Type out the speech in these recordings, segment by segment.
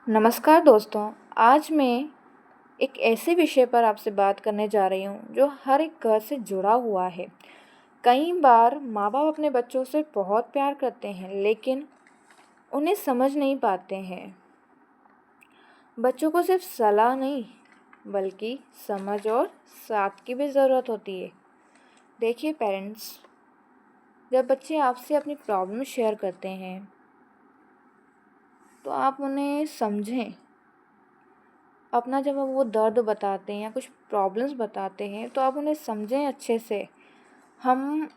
नमस्कार दोस्तों, आज मैं एक ऐसे विषय पर आपसे बात करने जा रही हूँ जो हर एक घर से जुड़ा हुआ है। कई बार माँ बाप अपने बच्चों से बहुत प्यार करते हैं लेकिन उन्हें समझ नहीं पाते हैं। बच्चों को सिर्फ सलाह नहीं बल्कि समझ और साथ की भी ज़रूरत होती है। देखिए पेरेंट्स, जब बच्चे आपसे अपनी प्रॉब्लम शेयर करते हैं तो आप उन्हें समझें। अपना जब वो दर्द बताते हैं या कुछ प्रॉब्लम्स बताते हैं तो आप उन्हें समझें अच्छे से। हम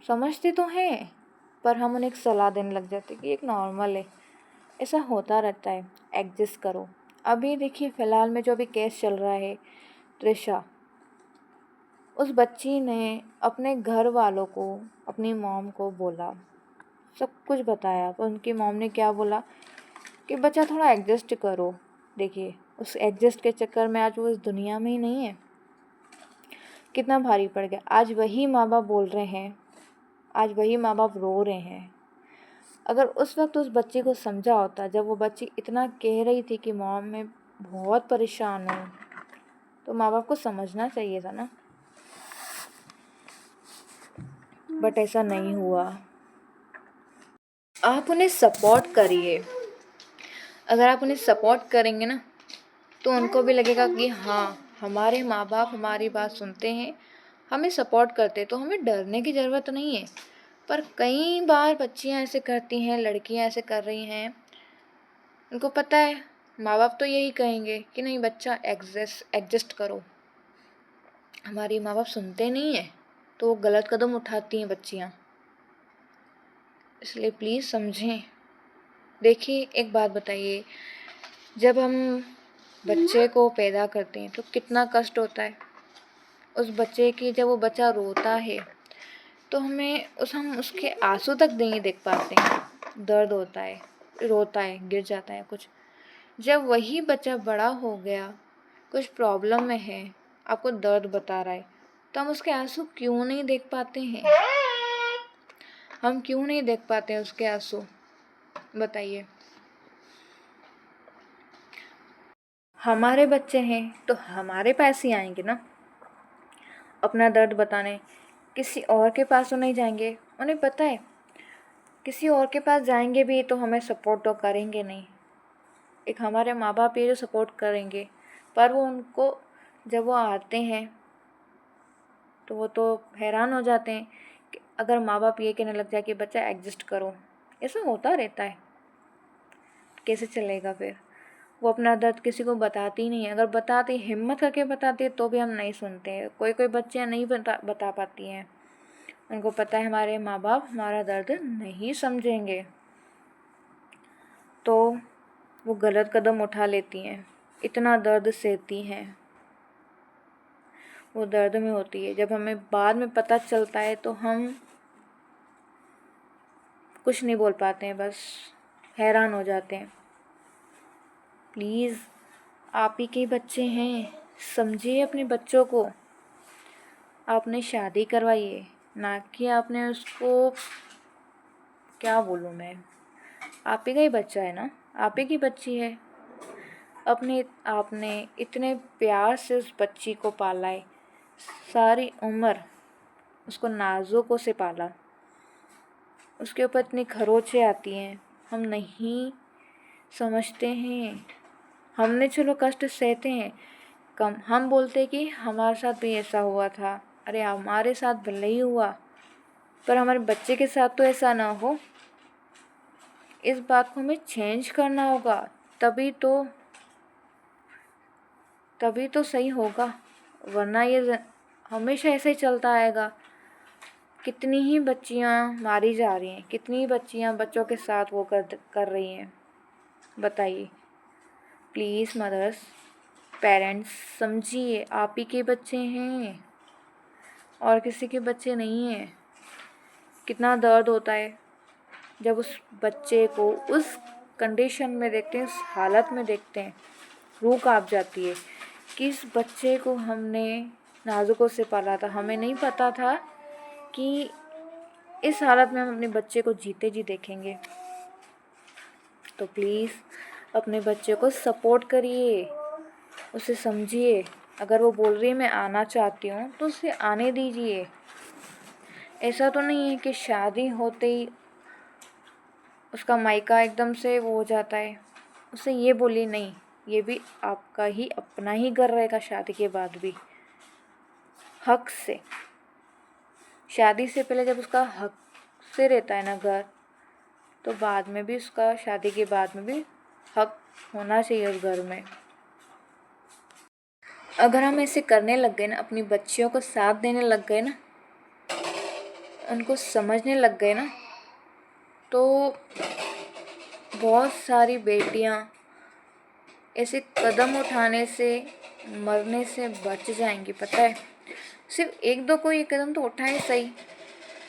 समझते तो हैं पर हम उन्हें एक सलाह देने लग जाते हैं कि एक नॉर्मल है, ऐसा होता रहता है, एडजस्ट करो। अभी देखिए फ़िलहाल में जो अभी केस चल रहा है, त्रिशा, उस बच्ची ने अपने घर वालों को, अपनी मॉम को बोला, सब कुछ बताया, पर उनकी मॉम ने क्या बोला कि बच्चा थोड़ा एडजस्ट करो। देखिए उस एडजस्ट के चक्कर में आज वो इस दुनिया में ही नहीं है। कितना भारी पड़ गया। आज वही माँ बाप बोल रहे हैं, आज वही माँ बाप रो रहे हैं। अगर उस वक्त उस बच्चे को समझा होता, जब वो बच्ची इतना कह रही थी कि मॉम मैं बहुत परेशान हूँ, तो माँ बाप को समझना चाहिए था ना। बट ऐसा नहीं हुआ। आप उन्हें सपोर्ट करिए। अगर आप उन्हें सपोर्ट करेंगे ना तो उनको भी लगेगा कि हाँ, हमारे माँ बाप हमारी बात सुनते हैं, हमें सपोर्ट करते, तो हमें डरने की ज़रूरत नहीं है। पर कई बार बच्चियाँ ऐसे करती हैं, लड़कियाँ ऐसे कर रही हैं, उनको पता है माँ बाप तो यही कहेंगे कि नहीं बच्चा एडजस्ट करो। हमारी माँ बाप सुनते नहीं हैं तो वो गलत कदम उठाती हैं बच्चियाँ। इसलिए प्लीज़ समझें। देखिए एक बात बताइए, जब हम बच्चे को पैदा करते हैं तो कितना कष्ट होता है उस बच्चे की। जब वो बच्चा रोता है तो हम उसके आंसू तक नहीं देख पाते हैं। दर्द होता है, रोता है, गिर जाता है कुछ। जब वही बच्चा बड़ा हो गया, कुछ प्रॉब्लम में है, आपको दर्द बता रहा है, तो हम उसके आंसू क्यों नहीं देख पाते हैं? हम क्यों नहीं देख पाते हैं उसके आंसू? बताइए। हमारे बच्चे हैं तो हमारे पास ही आएंगे ना अपना दर्द बताने। किसी और के पास तो नहीं जाएंगे। उन्हें पता है किसी और के पास जाएंगे भी तो हमें सपोर्ट तो करेंगे नहीं। एक हमारे माँ बाप ये जो सपोर्ट करेंगे, पर वो उनको जब वो आते हैं तो वो तो हैरान हो जाते हैं कि अगर माँ बाप ये कहने लग जाए कि बच्चा एडजस्ट करो, ऐसा होता रहता है, कैसे चलेगा फिर? वो अपना दर्द किसी को बताती नहीं है। अगर बताती, हिम्मत करके बताती है तो भी हम नहीं सुनते हैं। कोई कोई बच्चियाँ नहीं बता पाती हैं। उनको पता है हमारे माँ बाप हमारा दर्द नहीं समझेंगे, तो वो गलत कदम उठा लेती हैं, इतना दर्द सहती हैं, वो दर्द में होती है। जब हमें बाद में पता चलता है तो हम कुछ नहीं बोल पाते हैं, बस हैरान हो जाते हैं। प्लीज़, आप ही के बच्चे हैं, समझिए अपने बच्चों को। आपने शादी करवाइए, ना कि आपने उसको, क्या बोलूँ मैं, आप ही का ही बच्चा है ना, आप ही की बच्ची है। आपने इतने प्यार से उस बच्ची को पाला है, सारी उम्र उसको नाजुकों से पाला, उसके ऊपर इतनी खरोंचें आती हैं, हम नहीं समझते हैं। हमने चलो कष्ट सहते हैं कम, हम बोलते कि हमारे साथ भी ऐसा हुआ था। अरे हमारे साथ भले ही हुआ, पर हमारे बच्चे के साथ तो ऐसा ना हो। इस बात को हमें चेंज करना होगा, तभी तो सही होगा, वरना ये हमेशा ऐसे ही चलता आएगा। कितनी ही बच्चियाँ मारी जा रही हैं, कितनी ही बच्चियाँ बच्चों के साथ वो कर रही हैं, बताइए। प्लीज़ मदर्स, पेरेंट्स, समझिए, आप ही के बच्चे हैं और किसी के बच्चे नहीं हैं। कितना दर्द होता है जब उस बच्चे को उस कंडीशन में देखते हैं, उस हालत में देखते हैं, रूह कांप जाती है कि इस बच्चे को हमने नाजुकों से पाला था, हमें नहीं पता था कि इस हालत में हम अपने बच्चे को जीते जी देखेंगे। तो प्लीज़ अपने बच्चे को सपोर्ट करिए, उसे समझिए। अगर वो बोल रही है मैं आना चाहती हूँ तो उसे आने दीजिए। ऐसा तो नहीं है कि शादी होते ही उसका मायका एकदम से वो हो जाता है। उसे ये बोलिए नहीं, ये भी आपका ही अपना ही घर रहेगा शादी के बाद भी, हक से। शादी से पहले जब उसका हक से रहता है ना घर, तो बाद में भी उसका, शादी के बाद में भी हक होना चाहिए उस घर में। अगर हम ऐसे करने लग गए ना, अपनी बच्चियों को साथ देने लग गए ना, उनको समझने लग गए ना, तो बहुत सारी बेटियां ऐसे कदम उठाने से, मरने से बच जाएंगी। पता है, सिर्फ एक दो को ये कदम तो उठाए सही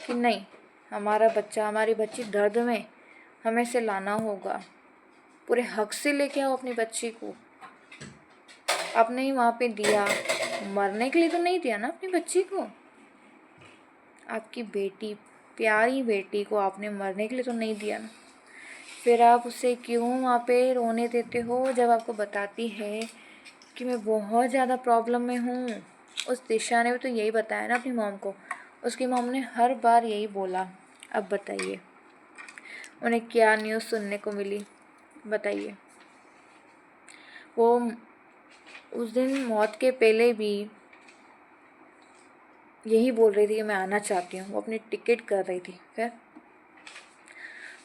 कि नहीं, हमारा बच्चा, हमारी बच्ची दर्द में, हमें से लाना होगा। पूरे हक से लेके आओ अपनी बच्ची को। आपने ही वहाँ पे दिया, मरने के लिए तो नहीं दिया ना अपनी बच्ची को। आपकी बेटी, प्यारी बेटी को आपने मरने के लिए तो नहीं दिया ना। फिर आप उसे क्यों वहाँ पे रोने देते हो, जब आपको बताती है कि मैं बहुत ज़्यादा प्रॉब्लम में हूँ। उस दिशा ने भी तो यही बताया ना अपनी मॉम को। उसकी मॉम ने हर बार यही बोला। अब बताइए उन्हें क्या न्यूज़ सुनने को मिली, बताइए। वो उस दिन मौत के पहले भी यही बोल रही थी कि मैं आना चाहती हूँ। वो अपनी टिकट कर रही थी फिर,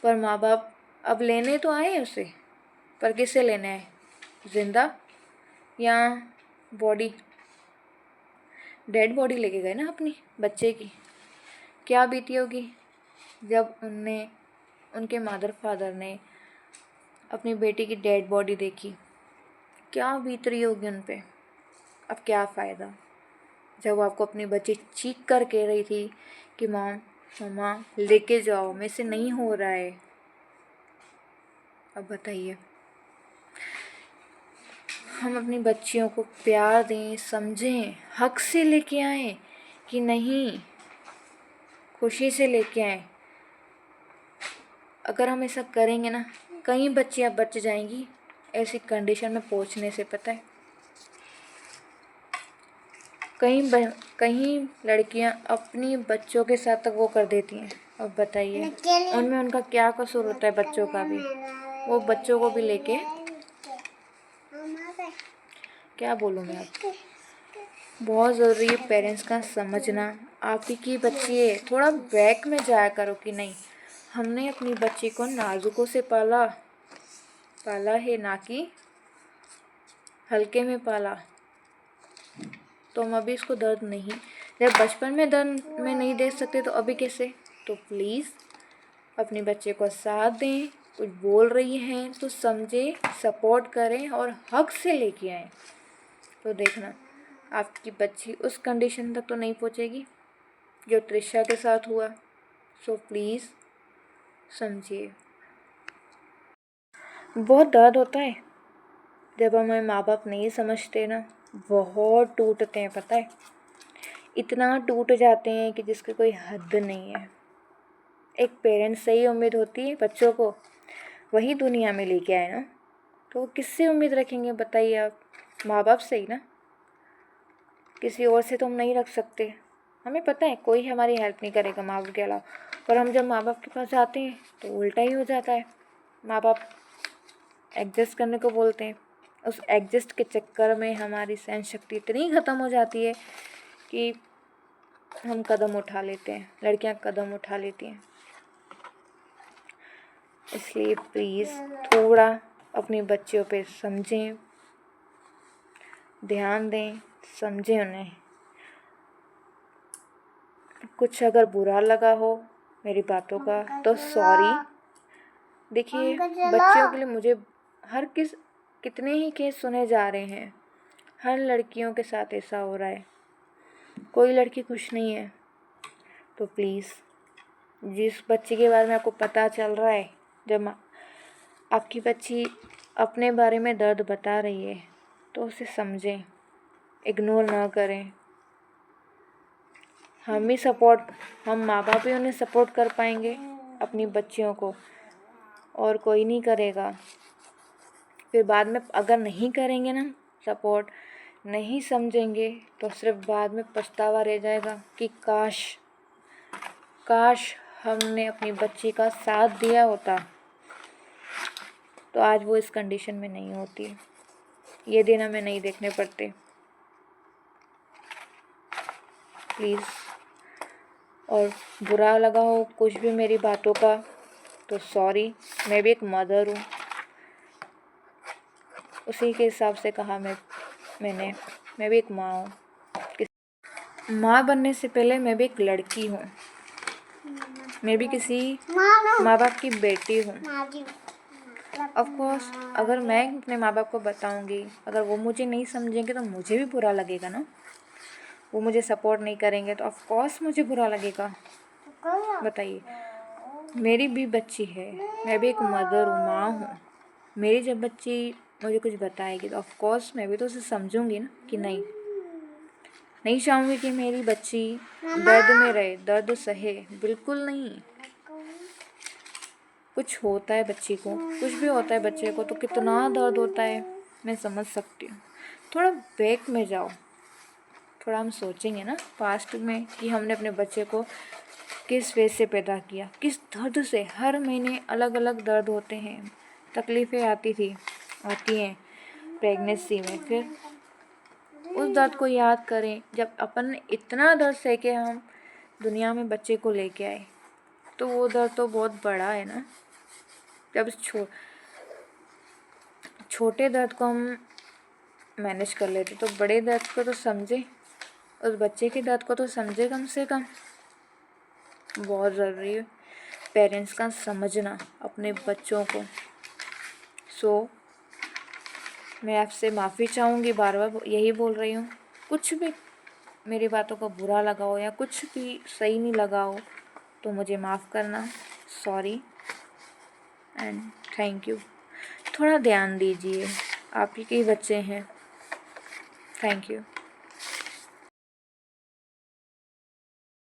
पर माँ बाप अब लेने तो आए उसे, पर किससे लेने आए, जिंदा या बॉडी? डेड बॉडी लेके गए ना अपनी बच्चे की। क्या बीती होगी जब उनके मदर फादर ने अपनी बेटी की डेड बॉडी देखी, क्या बीत रही होगी उन पे। अब क्या फ़ायदा, जब आपको अपनी बच्ची चीख कर कह रही थी कि मम्मा लेके जाओ, मेरे से नहीं हो रहा है। अब बताइए, हम अपनी बच्चियों को प्यार दें, समझें, हक से लेके आएं कि नहीं, खुशी से लेके आएं। अगर हम ऐसा करेंगे ना, कई बच्चियां बच जाएंगी ऐसी कंडीशन में पहुंचने से। पता है, कई लड़कियां अपनी बच्चों के साथ तक वो कर देती हैं। अब बताइए उनमें उनका क्या कसूर होता है, बच्चों का भी। वो बच्चों को भी लेके, क्या बोलूँ मैं अब। बहुत ज़रूरी है पेरेंट्स का समझना। आप ही की बच्ची है, थोड़ा बैक में जाया करो कि नहीं, हमने अपनी बच्ची को नाजुकों से पाला है, ना कि हल्के में पाला। तो हम अभी इसको दर्द नहीं, जब बचपन में दर्द में नहीं देख सकते तो अभी कैसे। तो प्लीज़ अपने बच्चे को साथ दें। कुछ बोल रही हैं तो समझे, सपोर्ट करें और हक से लेके आएं। तो देखना आपकी बच्ची उस कंडीशन तक तो नहीं पहुंचेगी जो त्रिशा के साथ हुआ। सो प्लीज़ समझिए। बहुत दर्द होता है जब हमें माँ बाप नहीं समझते ना, बहुत टूटते हैं। पता है, इतना टूट जाते हैं कि जिसकी कोई हद नहीं है। एक पेरेंट्स से ही उम्मीद होती है बच्चों को, वही दुनिया में लेके आए ना, तो वो किससे उम्मीद रखेंगे बताइए आप? माँ बाप से ही ना, किसी और से तो हम नहीं रख सकते। हमें पता है कोई हमारी हेल्प नहीं करेगा माँ बाप के अलावा, पर हम जब माँ बाप के पास जाते हैं तो उल्टा ही हो जाता है। माँ बाप एडजस्ट करने को बोलते हैं, उस एडजस्ट के चक्कर में हमारी सहन शक्ति इतनी ख़त्म हो जाती है कि हम कदम उठा लेते हैं, लड़कियां कदम उठा लेती हैं। इसलिए प्लीज़ थोड़ा अपने बच्चों पे समझें, ध्यान दें, समझें उन्हें। कुछ अगर बुरा लगा हो मेरी बातों का तो सॉरी। देखिए, बच्चियों के लिए मुझे कितने ही केस सुने जा रहे हैं। हर लड़कियों के साथ ऐसा हो रहा है, कोई लड़की खुश नहीं है। तो प्लीज़, जिस बच्ची के बारे में आपको पता चल रहा है, जब आपकी बच्ची अपने बारे में दर्द बता रही है तो उसे समझें, इग्नोर ना करें। हम माँ बाप ही उन्हें सपोर्ट कर पाएंगे अपनी बच्चियों को, और कोई नहीं करेगा। फिर बाद में अगर नहीं करेंगे ना सपोर्ट, नहीं समझेंगे, तो सिर्फ बाद में पछतावा रह जाएगा कि काश हमने अपनी बच्ची का साथ दिया होता, तो आज वो इस कंडीशन में नहीं होती, ये दिन हमें नहीं देखने पड़ते। प्लीज़, और बुरा लगा हो कुछ भी मेरी बातों का तो सॉरी, मैं भी एक मदर हूँ, उसी के हिसाब से कहा मैंने मैं भी एक माँ हूँ। माँ बनने से पहले मैं भी एक लड़की हूँ, मैं भी किसी माँ बाप की बेटी हूँ। ऑफ कोर्स अगर मैं अपने माँ बाप को बताऊँगी, अगर वो मुझे नहीं समझेंगे तो मुझे भी बुरा लगेगा ना, वो मुझे सपोर्ट नहीं करेंगे तो ऑफ कोर्स मुझे बुरा लगेगा। बताइए, मेरी भी बच्ची है, मैं भी एक मदर हूँ, माँ हूँ। मेरी जब बच्ची मुझे कुछ बताएगी तो ऑफ कोर्स मैं भी तो उसे समझूंगी ना कि नहीं चाहूँगी कि मेरी बच्ची दर्द में रहे, दर्द सहे, बिल्कुल नहीं। कुछ होता है बच्ची को, कुछ भी होता है बच्चे को तो कितना दर्द होता है, मैं समझ सकती हूँ। थोड़ा बैक में जाओ, थोड़ा हम सोचेंगे ना पास्ट में कि हमने अपने बच्चे को किस वे से पैदा किया, किस दर्द से। हर महीने अलग अलग दर्द होते हैं, तकलीफ़ें आती हैं प्रेगनेंसी में। फिर उस दर्द को याद करें जब अपन इतना दर्द सह के हम दुनिया में बच्चे को लेके आए, तो वो दर्द तो बहुत बड़ा है ना। जब छोटे दर्द को हम मैनेज कर लेते तो बड़े दर्द को तो समझे, उस बच्चे के दर्द को तो समझे कम से कम। बहुत ज़रूरी है पेरेंट्स का समझना अपने बच्चों को। मैं आपसे माफ़ी चाहूँगी, बार बार यही बोल रही हूँ। कुछ भी मेरी बातों को बुरा लगा हो या कुछ भी सही नहीं लगा हो तो मुझे माफ़ करना, सॉरी एंड थैंक यू। थोड़ा ध्यान दीजिए, आप ही के बच्चे हैं। Thank you.